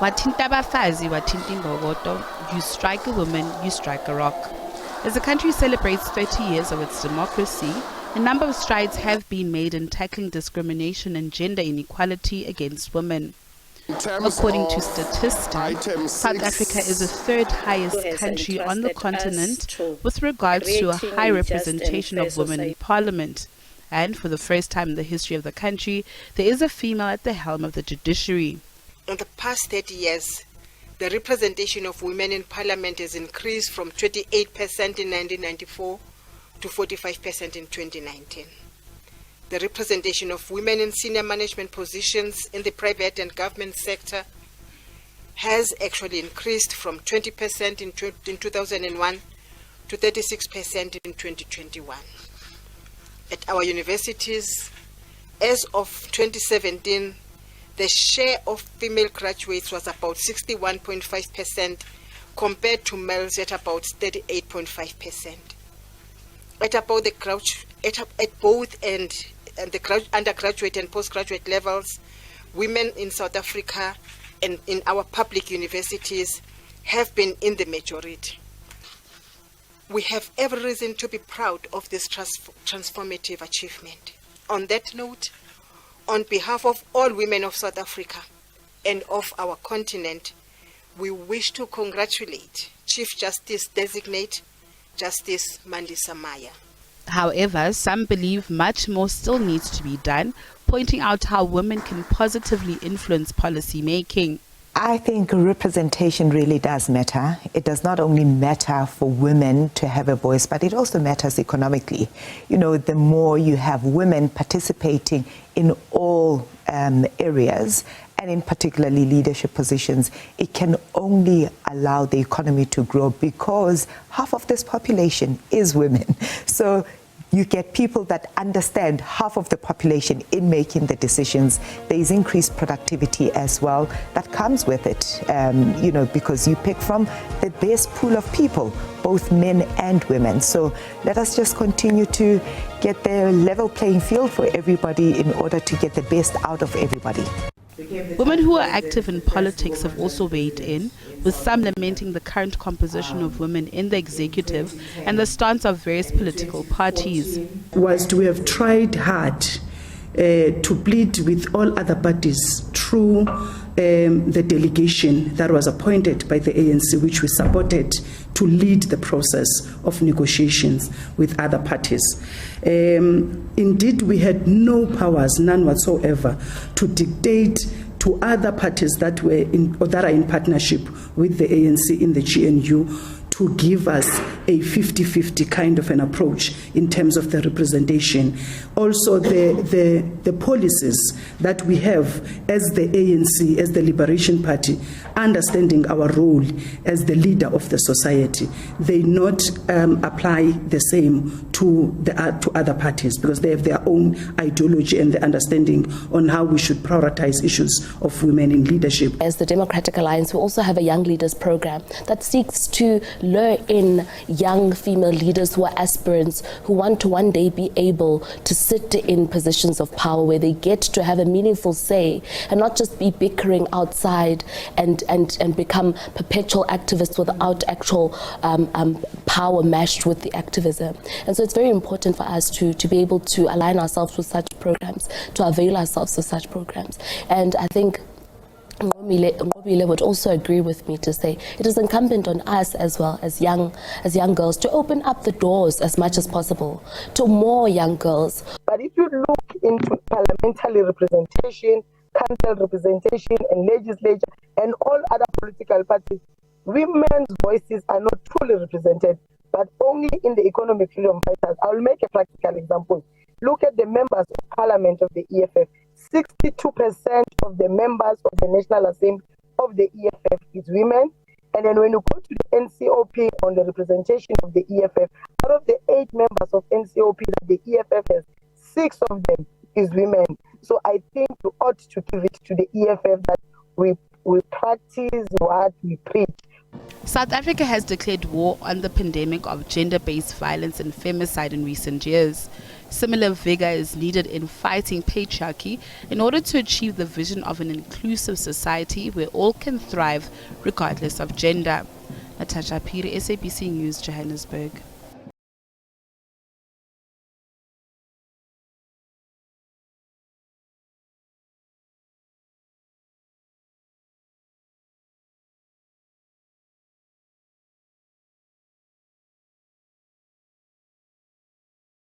Wathinta abafazi, wathinta ingokoto. You strike a woman, you strike a rock. As the country celebrates 30 years of its democracy, a number of strides have been made in tackling discrimination and gender inequality against women. According to statistics, South Africa is the third highest country on the continent with regards to a high representation of women in parliament. And for the first time in the history of the country, there is a female at the helm of the judiciary. In the past 30 years, the representation of women in parliament has increased from 28% in 1994 to 45% in 2019. The representation of women in senior management positions in the private and government sector has actually increased from 20% in 2001 to 36% in 2021. At our universities, as of 2017, the share of female graduates was about 61.5% compared to males at about 38.5%. At both the undergraduate and postgraduate levels, women in South Africa and in our public universities have been in the majority. We have every reason to be proud of this transformative achievement. On that note, on behalf of all women of South Africa and of our continent, we wish to congratulate Chief Justice Designate Justice Mandisa Maya. However, some believe much more still needs to be done, pointing out how women can positively influence policy making. I think representation really does matter. It does not only matter for women to have a voice, but it also matters economically. You know, the more you have women participating in all areas, and in particularly leadership positions, it can only allow the economy to grow because half of this population is women. So you get people that understand half of the population in making the decisions. There is increased productivity as well that comes with it, you know, because you pick from the best pool of people, both men and women. So let us just continue to get the level playing field for everybody in order to get the best out of everybody. Women who are active in politics have also weighed in, with some lamenting the current composition of women in the executive and the stance of various political parties. Whilst we have tried hard to plead with all other parties through the delegation that was appointed by the ANC, which we supported to lead the process of negotiations with other parties. Indeed, we had no powers, none whatsoever, to dictate to other parties that were in or that are in partnership with the ANC in the GNU to give us a 50-50 kind of an approach in terms of the representation. Also, the policies that we have as the ANC, as the Liberation Party, understanding our role as the leader of the society, they not apply the same to other parties because they have their own ideology and the understanding on how we should prioritize issues of women in leadership. As the Democratic Alliance, we also have a Young Leaders program that seeks to lure in young female leaders who are aspirants, who want to one day be able to sit in positions of power where they get to have a meaningful say and not just be bickering outside and become perpetual activists without actual power matched with the activism. And so it's very important for us to be able to align ourselves with such programs, to avail ourselves of such programs. And I think Ngobile would also agree with me to say it is incumbent on us as well as young girls to open up the doors as much as possible to more young girls. But if you look into parliamentary representation, council representation and legislature and all other political parties, women's voices are not truly represented, but only in the economic freedom fighters. I will make a practical example. Look at the members of parliament of the EFF. 62% of the members of the National Assembly of the EFF is women. And then when you go to the NCOP on the representation of the EFF, out of the 8 members of NCOP that the EFF has, 6 of them is women. So I think you ought to give it to the EFF that we practice what we preach. South Africa has declared war on the pandemic of gender-based violence and femicide in recent years. Similar vigor is needed in fighting patriarchy in order to achieve the vision of an inclusive society where all can thrive regardless of gender. Natasha Piri, SABC News, Johannesburg.